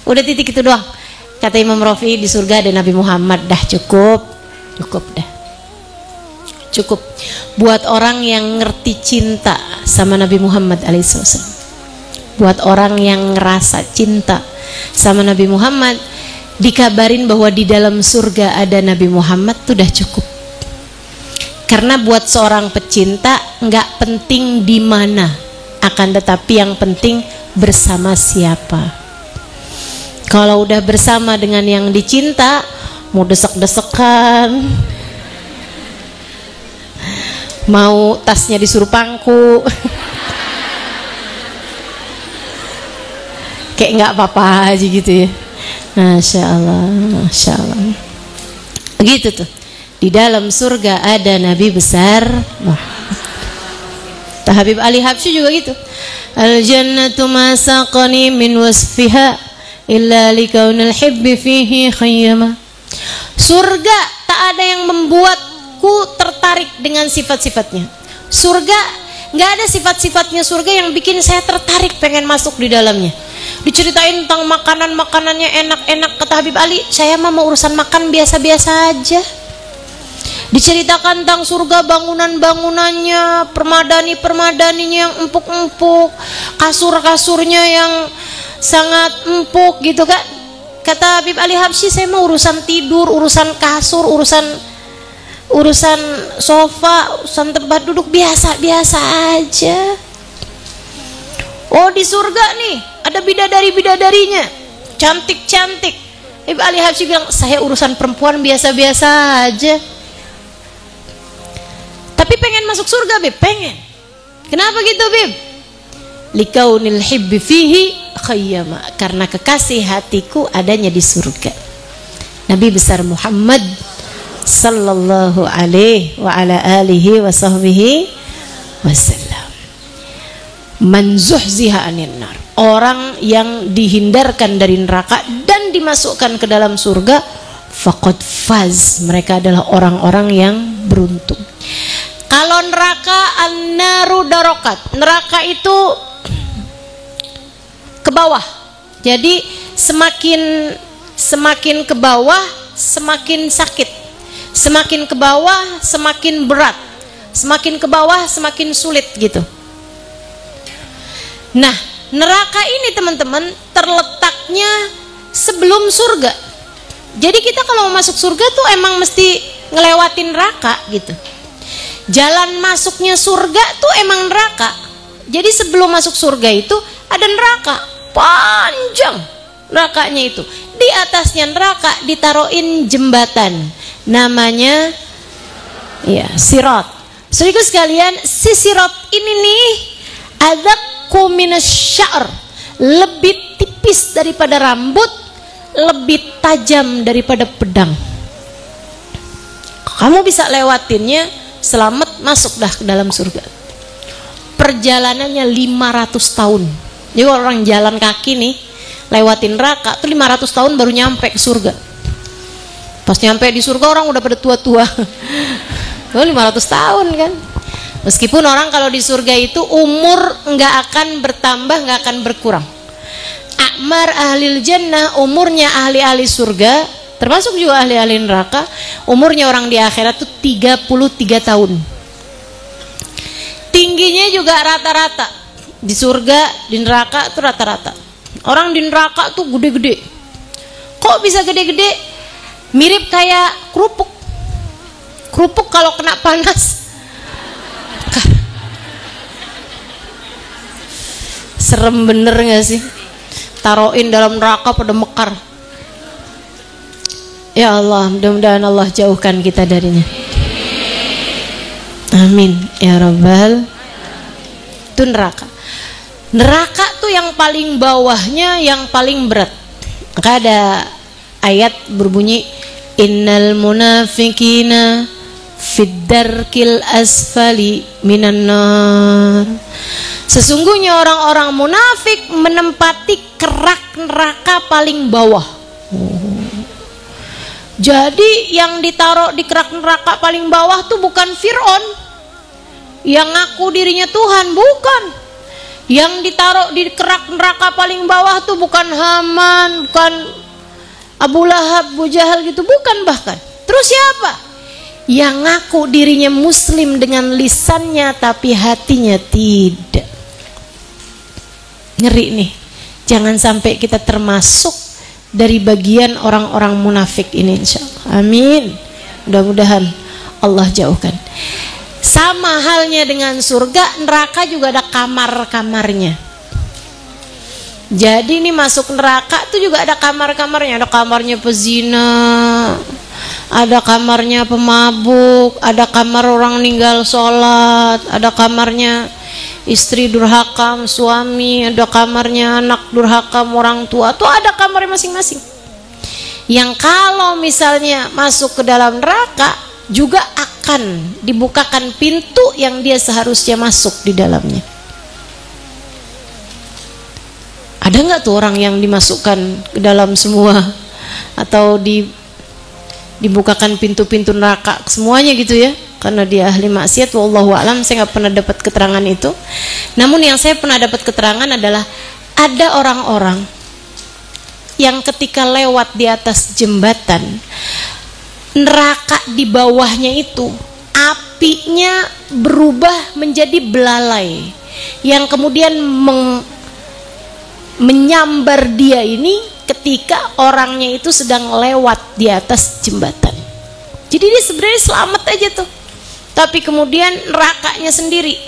Udah titik itu doang. Kata Imam Rafi'i, di surga ada Nabi Muhammad. Dah cukup dah. Cukup buat orang yang ngerti cinta sama Nabi Muhammad alaihissalam. Buat orang yang ngerasa cinta sama Nabi Muhammad, dikabarin bahwa di dalam surga ada Nabi Muhammad, tuh udah cukup. Karena buat seorang pecinta nggak penting di mana, akan tetapi yang penting bersama siapa. Kalau udah bersama dengan yang dicinta, mau desek-desekan, mau tasnya disuruh pangku, kayak nggak apa-apa aja gitu ya. Masya Allah, Masya Allah. Begitu tuh. Di dalam surga ada Nabi besar Muhammad. Habib Ali Habsyi juga gitu. Al jannatu ma saqani min wasfiha illa likaunil hibbi fihi khayyama. Surga tak ada yang membuatku tertarik dengan sifat-sifatnya. Surga nggak ada sifat-sifatnya surga yang bikin saya tertarik pengen masuk di dalamnya. Diceritain tentang makanan-makanannya enak-enak, kata Habib Ali, saya mah mau urusan makan biasa-biasa aja. Diceritakan tentang surga, bangunan-bangunannya, permadani-permadaninya yang empuk-empuk, kasur-kasurnya yang sangat empuk gitu kan. Kata Habib Ali Habsyi, saya mau urusan tidur, urusan kasur, urusan sofa, urusan tempat duduk biasa-biasa aja. Oh, di surga nih ada bidadari-bidadarinya, cantik-cantik. Habib Ali Habsyi bilang, saya urusan perempuan biasa-biasa aja. Tapi pengen masuk surga, Bib, pengen. Kenapa gitu, Bib? Likaunil hibbi fihi khayyama, karena kekasih hatiku adanya di surga. Nabi besar Muhammad sallallahu alaihi wa ala alihi wa sahbihi wasallam. Man zuhziha anin nar, orang yang dihindarkan dari neraka dan dimasukkan ke dalam surga, faqad faz, mereka adalah orang-orang yang beruntung. Kalau neraka, an-naru darokat, neraka itu ke bawah. Jadi semakin ke bawah semakin sakit, semakin ke bawah semakin berat, semakin ke bawah semakin sulit gitu. Nah, neraka ini teman-teman terletaknya sebelum surga. Jadi kita kalau mau masuk surga tuh emang mesti ngelewatin neraka gitu. Jalan masuknya surga tuh emang neraka. Jadi sebelum masuk surga itu ada neraka, panjang nerakanya itu. Di atasnya neraka ditaruhin jembatan, namanya ya sirat. Saudara sekalian, si sirat ini nih adaqu minasy-sya'r, lebih tipis daripada rambut, lebih tajam daripada pedang. Kamu bisa lewatinnya, selamat, masuk dah ke dalam surga. Perjalanannya 500 tahun. Jadi orang jalan kaki nih lewatin neraka tuh 500 tahun baru nyampe ke surga. Pas nyampe di surga orang udah pada tua-tua. 500 tahun kan. Meskipun orang kalau di surga itu umur nggak akan bertambah, nggak akan berkurang. Akmar ahlil jannah, umurnya ahli-ahli surga, termasuk juga ahli-ahli neraka, umurnya orang di akhirat tuh 33 tahun. Tingginya juga rata-rata. Di surga, di neraka tuh rata-rata. Orang di neraka tuh gede-gede. Kok bisa gede-gede? Mirip kayak kerupuk. Kerupuk kalau kena panas mekar. Serem bener gak sih? Taruhin dalam neraka pada mekar. Ya Allah, mudah-mudahan Allah jauhkan kita darinya. Amin ya rabbal. Itu neraka. Neraka tuh yang paling bawahnya, yang paling berat. Maka ada ayat berbunyi, innal munafiqina fid darkil asfali minan nar. Sesungguhnya orang-orang munafik menempati kerak neraka paling bawah. Jadi yang ditaruh di kerak neraka paling bawah tuh bukan Fir'aun yang ngaku dirinya Tuhan, bukan. Yang ditaruh di kerak neraka paling bawah tuh bukan Haman, bukan Abu Lahab, Abu Jahal gitu, bukan bahkan. Terus siapa? Yang ngaku dirinya muslim dengan lisannya tapi hatinya tidak. Ngeri nih. Jangan sampai kita termasuk dari bagian orang-orang munafik ini, insyaallah. Amin. Mudah-mudahan Allah jauhkan. Sama halnya dengan surga, neraka juga ada kamar-kamarnya. Jadi ini masuk neraka itu juga ada kamar-kamarnya. Ada kamarnya pezina, ada kamarnya pemabuk, ada kamar orang ninggal sholat, ada kamarnya istri durhaka suami, ada kamarnya anak durhaka orang tua. Tuh ada kamarnya masing-masing. Yang kalau misalnya masuk ke dalam neraka juga akan dibukakan pintu yang dia seharusnya masuk di dalamnya. Ada nggak tuh orang yang dimasukkan ke dalam semua atau dibukakan pintu-pintu neraka semuanya gitu ya? Karena dia ahli maksiat. Wallahu a'lam, saya nggak pernah dapat keterangan itu. Namun yang saya pernah dapat keterangan adalah ada orang-orang yang ketika lewat di atas jembatan, neraka di bawahnya itu apinya berubah menjadi belalai yang kemudian menyambar dia ini ketika orangnya itu sedang lewat di atas jembatan. Jadi dia sebenarnya selamat aja tuh, tapi kemudian nerakanya sendiri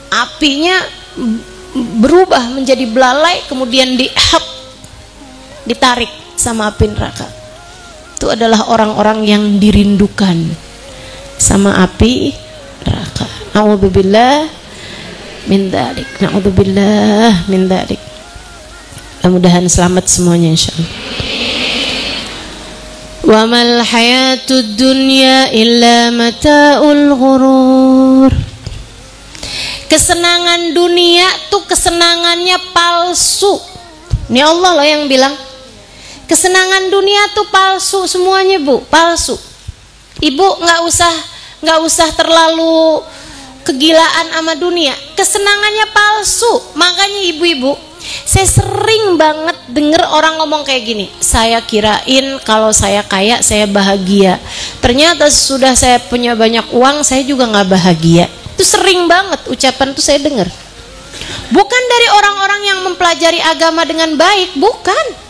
apinya berubah menjadi belalai, kemudian ditarik sama api neraka. Itu adalah orang-orang yang dirindukan sama api neraka. Na'udzubillah min dzalik. Na'udzubillah min dzalik. Mudah-mudahan selamat semuanya insyaallah. Wa mal hayatud dunya illa mata'ul ghurur. Kesenangan dunia tuh kesenangannya palsu. Ini Allah loh yang bilang. Kesenangan dunia tuh palsu semuanya, Bu, palsu. Ibu nggak usah terlalu kegilaan sama dunia. Kesenangannya palsu. Makanya ibu-ibu, saya sering banget denger orang ngomong kayak gini. Saya kirain kalau saya kaya saya bahagia. Ternyata sudah saya punya banyak uang saya juga nggak bahagia. Itu sering banget ucapan tuh saya denger. Bukan dari orang-orang yang mempelajari agama dengan baik, bukan.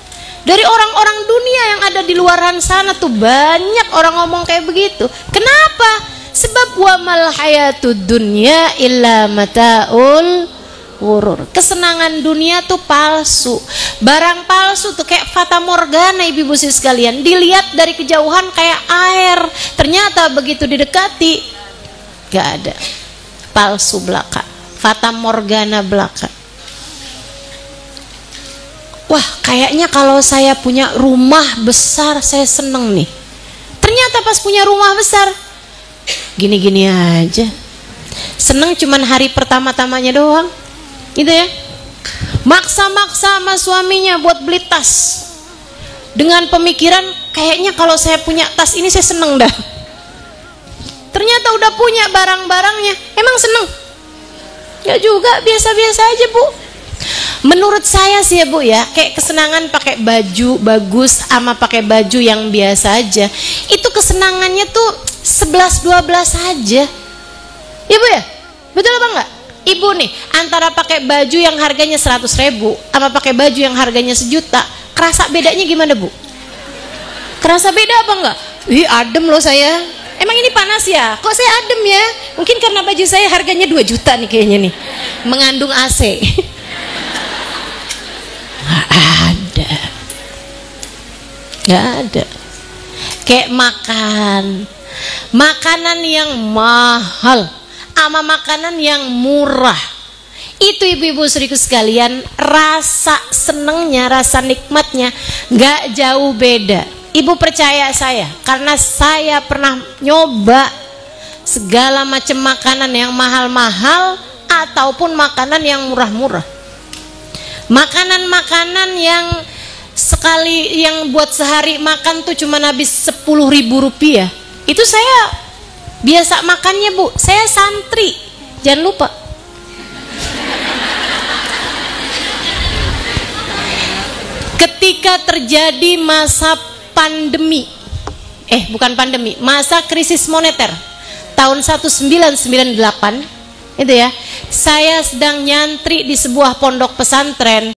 Dari orang-orang dunia yang ada di luaran sana tuh banyak orang ngomong kayak begitu. Kenapa? Sebab wa mal hayatud dunya illa mata'ul ghurur. Kesenangan dunia tuh palsu. Barang palsu tuh kayak fata morgana, ibu-ibu sekalian. Dilihat dari kejauhan kayak air. Ternyata begitu didekati gak ada. Palsu belaka. Fata morgana belaka. Wah, kayaknya kalau saya punya rumah besar saya seneng nih. Ternyata pas punya rumah besar gini-gini aja. Seneng cuman hari pertama-tamanya doang. Gitu ya. Maksa-maksa sama suaminya buat beli tas. Dengan pemikiran kayaknya kalau saya punya tas ini saya seneng dah. Ternyata udah punya barang-barangnya, emang seneng? Ya juga, biasa-biasa aja, Bu. Menurut saya sih ya, Bu ya, kayak kesenangan pakai baju bagus sama pakai baju yang biasa aja, itu kesenangannya tuh 11-12 aja. Ya, Bu ya? Betul apa enggak? Ibu nih, antara pakai baju yang harganya 100.000 sama pakai baju yang harganya 1 juta, kerasa bedanya gimana, Bu? Kerasa beda apa enggak? Ih, adem loh saya. Emang ini panas ya? Kok saya adem ya? Mungkin karena baju saya harganya 2 juta nih kayaknya nih, mengandung AC. Gak ada. Kayak makanan yang mahal sama makanan yang murah, itu ibu-ibu saudaraku sekalian, rasa senengnya, rasa nikmatnya gak jauh beda. Ibu percaya saya, karena saya pernah nyoba segala macam makanan yang mahal-mahal ataupun makanan yang murah-murah. Makanan-makanan yang sekali, yang buat sehari makan tuh cuma habis 10.000 rupiah, itu saya biasa makannya, Bu. Saya santri, jangan lupa. ketika terjadi masa pandemi, bukan pandemi, masa krisis moneter tahun 1998 itu ya, saya sedang nyantri di sebuah pondok pesantren